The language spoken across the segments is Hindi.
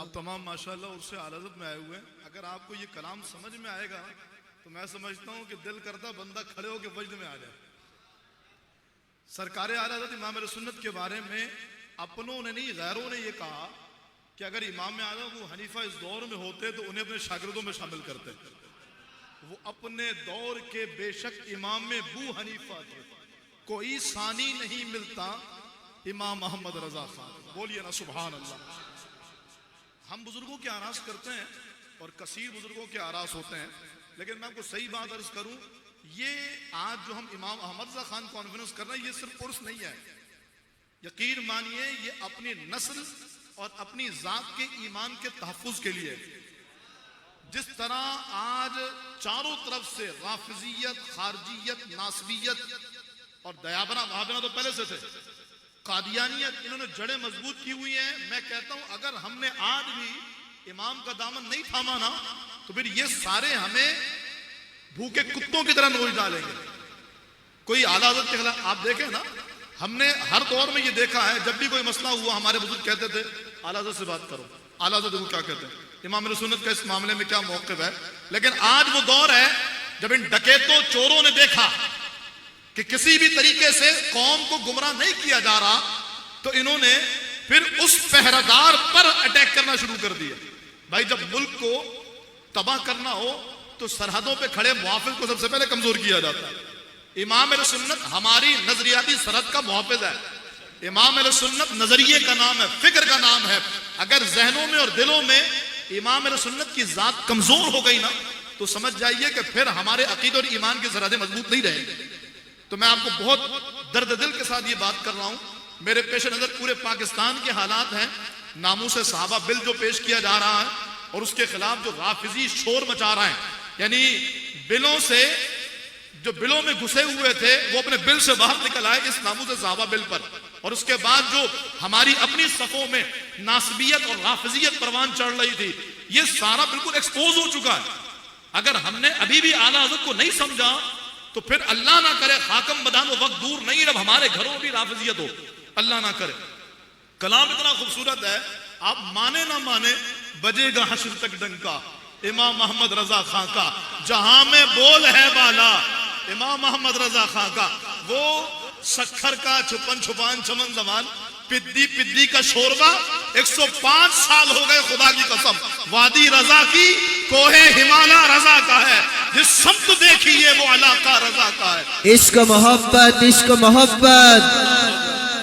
आप तमाम माशाल्लाह उससे आलत में आए हुए हैं। अगर आपको ये कलाम समझ में आएगा तो मैं समझता हूँ कि दिल करता बंदा खड़े होकर वजद में आ जाए। सरकार आला हज़रत इमाम सुन्नत के बारे में अपनों ने नहीं गैरों ने ये कहा कि अगर इमाम आज़म अबू हनीफा इस दौर में होते तो उन्हें अपने शागिर्दों में शामिल करते। वो अपने दौर के बेशक इमाम में अबू हनीफा थे, कोई सानी नहीं मिलता इमाम मोहम्मद रजा खान। बोलिए ना सुभान अल्लाह। हम बुजुर्गों के आरास करते हैं और कसीर बुजुर्गों के आरास होते हैं, लेकिन मैं आपको सही बात अर्ज करूं, ये आज जो हम इमाम अहमद रजा खान कॉन्फ्रेंस कर रहे हैं, ये सिर्फ उर्स नहीं है। यकीन मानिए ये अपनी नस्ल और अपनी जात के ईमान के तहफ़्फ़ुज़ के लिए। जिस तरह आज चारों तरफ से राफिजियत, खारजियत, नासबियत और दयाबना वहाबिना तो पहले से थे, कादियानियत, इन्होंने जड़ें मजबूत की हुई हैं। मैं कहता हूं अगर हमने आज भी इमाम का दामन नहीं थामा ना तो फिर ये सारे हमें भूखे कुत्तों की तरह नोच डालेंगे। कोई आला हज़रत के खिलाफ आप देखें ना, हमने हर दौर में ये देखा है, जब भी कोई मसला हुआ हमारे बुजुर्ग कहते थे आला हज़रत से बात करो, आला हज़रत देखो क्या कहते हैं, इमाम सुन्नत का इस मामले में क्या मौक़िफ़ है। लेकिन आज वो दौर है जब इन डकैतों चोरों ने देखा कि किसी भी तरीके से कौम को गुमराह नहीं किया जा रहा, तो इन्होंने फिर उस पहरेदार पर अटैक करना शुरू कर दिया। भाई जब मुल्क को तबाह करना हो तो सरहदों पे खड़े मुहाफिज को सबसे पहले कमजोर किया जाता है। इमाम सुन्नत हमारी नजरियाती सरहद का मुहाफिज है। इमाम सुन्नत नजरिए का नाम है, फिक्र का नाम है। अगर जहनों में और दिलों में इमाम सुन्नत की जात कमजोर हो गई ना तो समझ जाइए कि फिर हमारे अकीदे और ईमान की सरहदें मजबूत नहीं रहेंगी। तो मैं आपको बहुत दर्द दिल के साथ ये बात कर रहा हूं, मेरे पेश नजर पूरे पाकिस्तान के हालात हैं। नामूस सहाबा बिल जो पेश किया जा रहा है और उसके खिलाफ जो राफिजी शोर मचा रहा है, यानी बिलों से जो बिलों में घुसे हुए थे वो अपने बिल से बाहर निकल आए इस नामूस सहाबा बिल पर। और उसके बाद जो हमारी अपनी सफों में नासबियत और राफिजियत परवान चढ़ रही थी, ये सारा बिल्कुल एक्सपोज हो चुका है। अगर हमने अभी भी आला हज़रत को नहीं समझा तो फिर अल्लाह ना करे खाकम बदानो वक्त दूर नहीं जब हमारे घरों में भी राफिजियत हो, अल्लाह ना करे। कलाम इतना खूबसूरत है, आप माने ना माने बजेगा हश्र तक डंका इमाम मोहम्मद रजा खां का, जहां में बोल है बाला इमाम मोहम्मद रजा खां का। वो सखर का छुपन छुपान चमन जमान पिद्दी पिद्दी का शोरबा 105 साल हो गए, खुदा की कसम वादी रजा की कोहे हिमालय रजा का है, जिस शब्द देखिए वो इलाका रजा का है। इश्क मोहब्बत, इश्क मोहब्बत,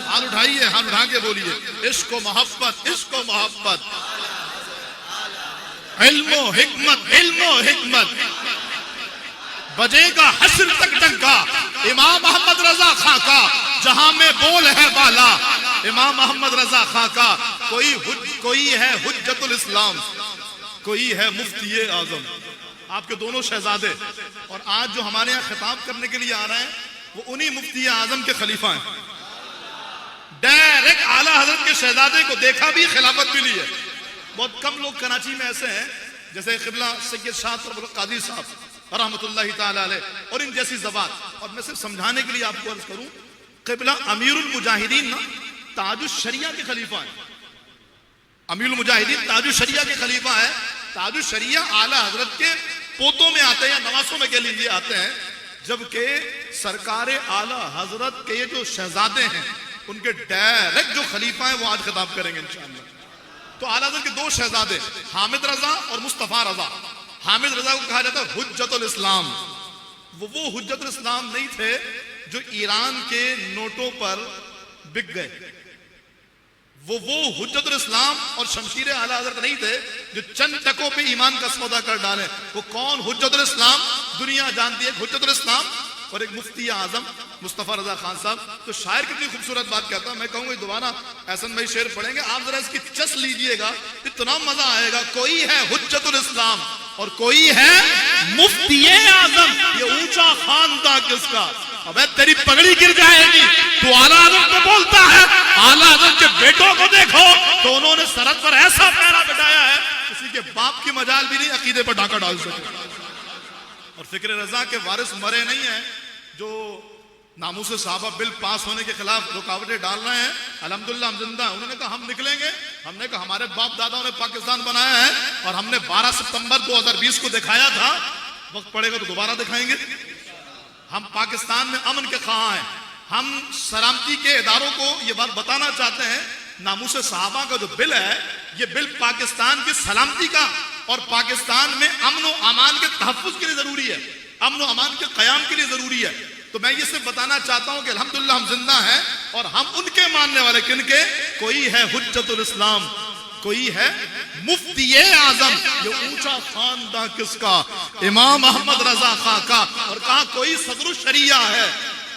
हाथ उठाइए, हाथ उठा के बोलिए इश्क मोहब्बत, इश्क मोहब्बत, इल्मो हिकमत, इल्मो हिकमत। बजेगा हश्र तक डंका इमाम मोहम्मद रजा खां का, जहां में बोल है बाला इमाम मोहम्मद रजा खां का। कोई है हुज्जतुल इस्लाम, कोई है मुफ्ती आजम। आपके दोनों शहजादे और आज जो हमारे यहाँ खिताब करने के लिए आ रहे हैं वो उन्हीं मुफ्ती आजम के खलीफा हैं। डायरेक्ट आला हजरत के शहजादे को देखा भी, खिलाफत भी ली है। बहुत कम लोग कराची में ऐसे हैं जैसे क़िबला सैयद शाह कादी साहब रहमतुल्लाहि ताला अलैह और इन जैसी ज़बात। और मैं सिर्फ समझाने के लिए आपको अर्ज करूं, क़िबला अमीरुल मुजाहिदीन ना ताजुश शरिया के खलीफा है। अमीरुल मुजाहिदीन ताजुश शरिया के खलीफा है। ताजुश शरिया आला हजरत के पोतों में आते हैं या नवासों में कह लीजिए आते हैं, जबकि सरकार आला हजरत के ये जो शहजादे हैं उनके डायरेक्ट जो खलीफा है वो आज खिताब करेंगे इंशाअल्लाह। तो आला हजरत के दो शहजादे हामिद रजा और मुस्तफा रजा। हामिद रजा को कहा जाता है हुज्जतुल इस्लाम। वो हुज्जतुल इस्लाम नहीं थे जो ईरान के नोटों पर बिक गए। वो हुज्जतुल इस्लाम और शमशीर आला हज़रत नहीं थे जो चंद टकों पे ईमान का सौदा कर डाले। वो कौन हुज्जतुल इस्लाम, दुनिया जानती है हुज्जतुल इस्लाम और एक मुफ्ती आजम मुस्तफा रजा खान साहब। तो शायर कितनी खूबसूरत बात कहता है, मैं कहूंगा दोबारा एहसन भाई शेर पढ़ेंगे, आप जरा इसकी चस लीजिएगा, इतना मजा आएगा। कोई है हुज्जतुल इस्लाम और कोई है मुफ्ती आजम, ये ऊंचा खानदान किसका। अबे तेरी पगड़ी गिर जाएगी, तू आला हज़रत को बोलता है। आला हज़रत के बेटों को देखो तो उन्होंने सरहद पर ऐसा पहरा बिठाया है किसी के बाप की मजाल भी नहीं अकीदे पर डाका डाल सके। और फिक्र रजा के वारिस मरे नहीं है जो नामूस सहाबा बिल पास होने के खिलाफ रुकावटें डाल रहे हैं, अल्हम्दुलिल्लाह हम जिंदा। उन्होंने कहा हम निकलेंगे। हमने कहा हमारे बाप दादाओं ने पाकिस्तान बनाया है और हमने 12 सितंबर 2020 को दिखाया था, वक्त पड़ेगा तो दोबारा दिखाएंगे। हम पाकिस्तान में अमन के ख्वाह हैं। हम सलामती के इदारों को ये बात बताना चाहते हैं, नामूस सहाबा का जो बिल है, ये बिल पाकिस्तान की सलामती का और पाकिस्तान में अमन व अमान के तहफ़्फ़ुज़ के लिए जरूरी है, अमन व अमान के क़याम के लिए जरूरी है। तो मैं ये सिर्फ बताना चाहता हूं कि अल्हम्दुलिल्लाह हम जिंदा हैं और हम उनके मानने वाले। किनके? कोई है हुज्जतुल इस्लाम, कोई है मुफ्ती आजम। ये ऊंचा खानदान किसका? इमाम अहमद रजा खां का। और कहा कोई सदरुल शरिया है,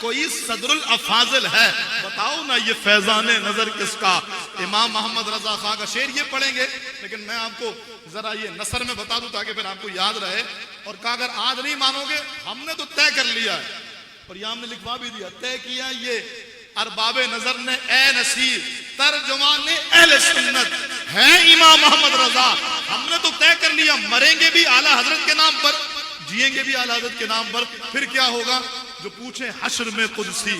कोई सदरुल अफाजिल है। बताओ ना ये फैजाने नजर किसका? इमाम मोहम्मद रजा खां का शेर ये पढ़ेंगे, लेकिन मैं आपको जरा ये नसर में बता दूं ताकि फिर आपको याद रहे। और कहा अगर आज नहीं मानोगे, हमने तो तय कर लिया है और ये हमने लिखवा भी दिया, तय किया ये अरबाबे नजर ने ए नसीर तर्जुमाने अहले सुन्नत है इमाम मोहम्मद रजा। हमने तो तय कर लिया, मरेंगे भी आला हजरत के नाम पर, जिएंगे भी आला हजरत के नाम पर। फिर क्या होगा? जो पूछे हश्र में कुदसी,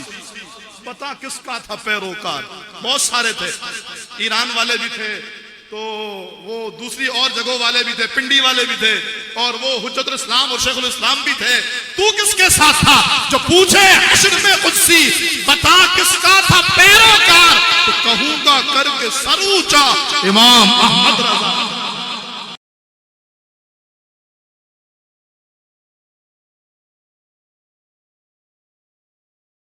पता किसका था पैरोकार? बहुत सारे थे, ईरान वाले भी थे, तो वो दूसरी और जगहों वाले भी थे, पिंडी वाले भी थे, और वो हुज्जतुल इस्लाम और शेखुल इस्लाम भी थे। तू किसके साथ था? जो पूछे हश्र में कुदसी, बता किसका था पैरोकार? तो कहूंगा करके सर ऊंचा इमाम अहमद रजा।